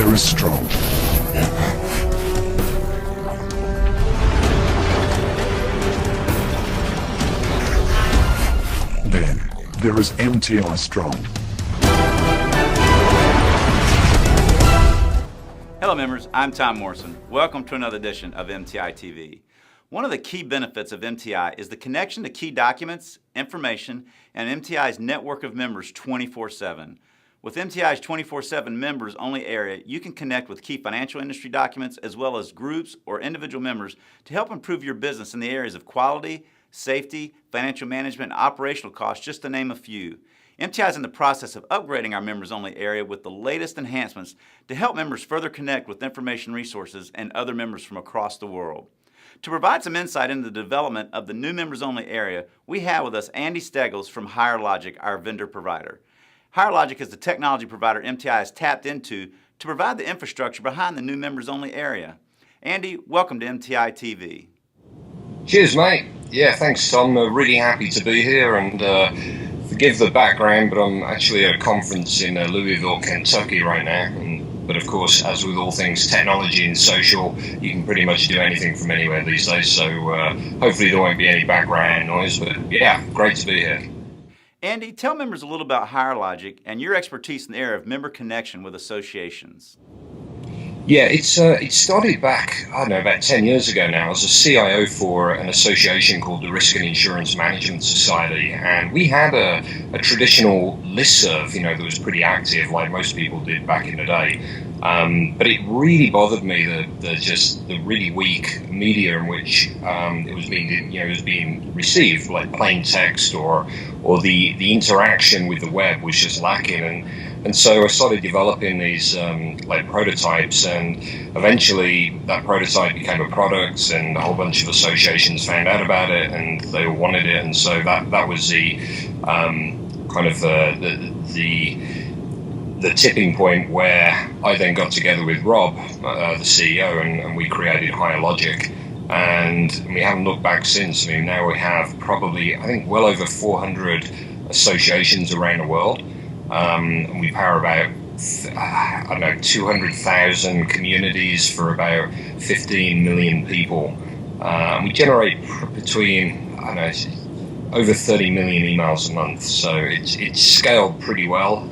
there is strong. Then there is MTI strong. Hello members, I'm Tom Morrison. Welcome to another edition of MTI TV. One of the key benefits of MTI is the connection to key documents, information, and MTI's network of members 24/7. With MTI's 24/7 members only area, you can connect with key financial industry documents as well as groups or individual members to help improve your business in the areas of quality, safety, financial management, and operational costs, just to name a few. MTI is in the process of upgrading our members-only area with the latest enhancements to help members further connect with information resources and other members from across the world. To provide some insight into the development of the new members-only area, we have with us Andy Stegels from HireLogic, our vendor provider. HireLogic is the technology provider MTI has tapped into to provide the infrastructure behind the new members-only area. Andy, welcome to MTI TV. Cheers, mate. Yeah, thanks, Tom. Really happy to be here, and forgive the background, but I'm actually at a conference in Louisville, Kentucky right now. But of course, as with all things technology and social, you can pretty much do anything from anywhere these days. So hopefully there won't be any background noise, but yeah, great to be here. Andy, tell members a little about HireLogic and your expertise in the area of member connection with associations. Yeah, it started back, I don't know, about 10 years ago now. I was a CIO for an association called the Risk and Insurance Management Society, and we had a traditional listserv, that was pretty active, like most people did back in the day. But it really bothered me the really weak media in which it was being received, like plain text or the interaction with the web was just lacking. And so I started developing these like prototypes, and eventually that prototype became a product, and a whole bunch of associations found out about it, and they all wanted it. And so that was the kind of the tipping point where I then got together with Rob, the CEO, and we created HireLogic. And we haven't looked back since. I mean, now we have probably, I think, well over 400 associations around the world. And we power about, 200,000 communities for about 15 million people. We generate between, over 30 million emails a month. So it's scaled pretty well.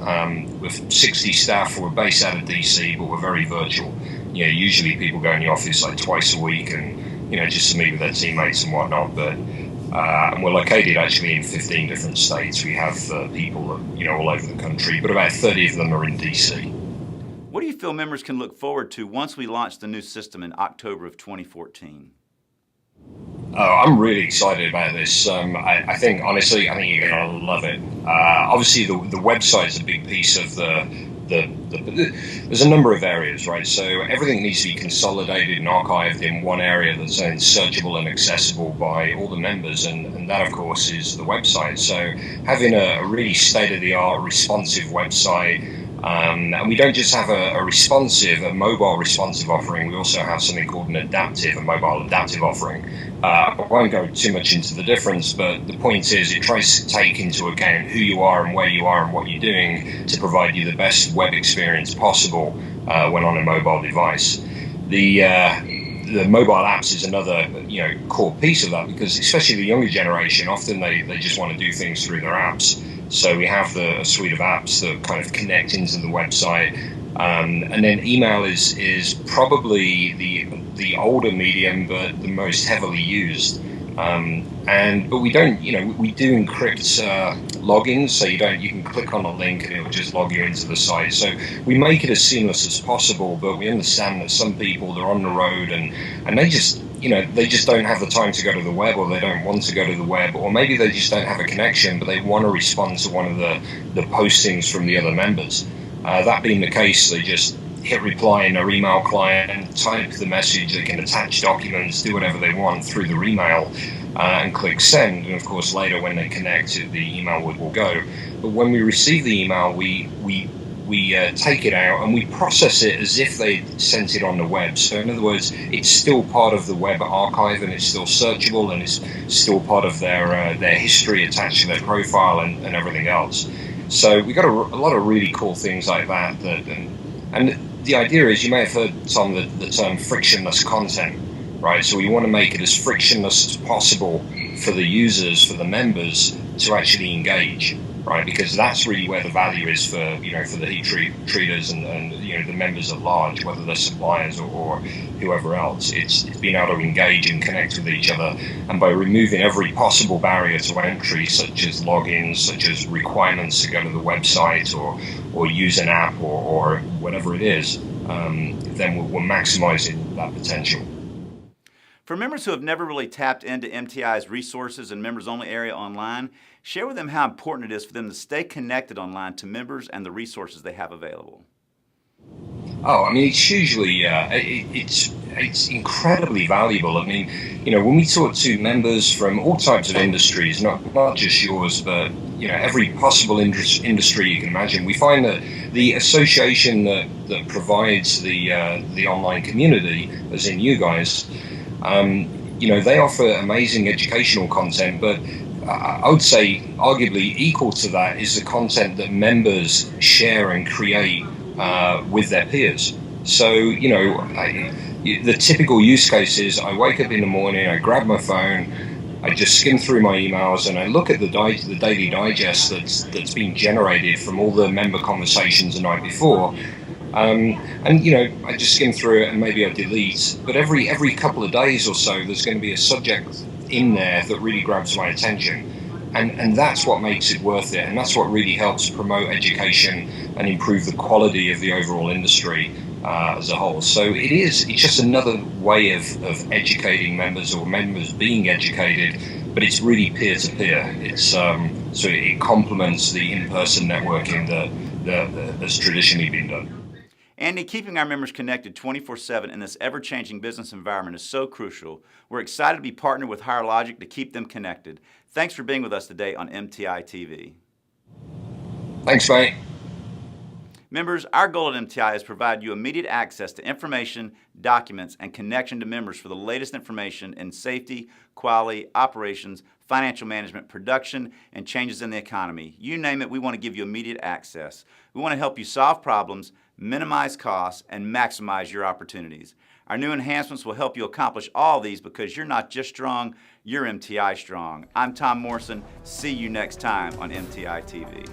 With 60 staff, we're based out of DC, but we're very virtual. Usually people go in the office like twice a week and, just to meet with their teammates and whatnot. But and we're located actually in 15 different states. We have people, all over the country, but about 30 of them are in DC. What do you feel members can look forward to once we launch the new system in October of 2014? Oh, I'm really excited about this. I think, honestly, you're going to love it. Obviously, the website's a big piece of there's a number of areas, right? So everything needs to be consolidated and archived in one area that's then searchable and accessible by all the members, and that, of course, is the website. So having a really state-of-the-art responsive website, and we don't just have a mobile responsive offering, we also have something called a mobile adaptive offering. I won't go too much into the difference, but the point is it tries to take into account who you are and where you are and what you're doing to provide you the best web experience possible when on a mobile device. The mobile apps is another core piece of that, because especially the younger generation, often they just want to do things through their apps. So we have a suite of apps that kind of connect into the website. And then email is probably the older medium, but the most heavily used. But we don't, we do encrypt logins, so you can click on a link and it'll just log you into the site. So we make it as seamless as possible, but we understand that some people, they're on the road and they just don't have the time to go to the web, or they don't want to go to the web, or maybe they just don't have a connection, but they want to respond to one of the postings from the other members. That being the case, they just hit reply in their email client, type the message, they can attach documents, do whatever they want through their email, and click send. And of course, later when they connect, the email will go. But when we receive the email, we take it out and we process it as if they sent it on the web. So in other words, it's still part of the web archive, and it's still searchable, and it's still part of their history attached to their profile and everything else. So we got a lot of really cool things like that. And the idea is, you may have heard, Tom, the term frictionless content, right? So we want to make it as frictionless as possible for the users, for the members to actually engage, right? Because that's really where the value is for, for the heat treaters and the members at large, whether they're suppliers or whoever else. It's being able to engage and connect with each other, and by removing every possible barrier to entry, such as logins, such as requirements to go to the website or use an app or whatever it is, then we're maximizing that potential. For members who have never really tapped into MTI's resources and members-only area online, share with them how important it is for them to stay connected online to members and the resources they have available. Oh, I mean, it's hugely, it's incredibly valuable. I mean, when we talk to members from all types of industries, not just yours, but every possible industry you can imagine, we find that the association that provides the online community, as in you guys, they offer amazing educational content, but I would say arguably equal to that is the content that members share and create with their peers. So, the typical use case is I wake up in the morning, I grab my phone, I just skim through my emails, and I look at the daily digest that's been generated from all the member conversations the night before. I just skim through it and maybe I delete. But every couple of days or so, there's going to be a subject in there that really grabs my attention. And that's what makes it worth it. And that's what really helps promote education and improve the quality of the overall industry as a whole. So it's just another way of educating members, or members being educated, but it's really peer-to-peer. It's so it complements the in-person networking that has traditionally been done. Andy, keeping our members connected 24/7 in this ever-changing business environment is so crucial. We're excited to be partnered with Higher Logic to keep them connected. Thanks for being with us today on MTI TV. Thanks, mate. Members, our goal at MTI is to provide you immediate access to information, documents, and connection to members for the latest information in safety, quality, operations, financial management, production, and changes in the economy. You name it, we want to give you immediate access. We want to help you solve problems, minimize costs, and maximize your opportunities. Our new enhancements will help you accomplish all these because you're not just strong, you're MTI strong. I'm Tom Morrison. See you next time on MTI TV.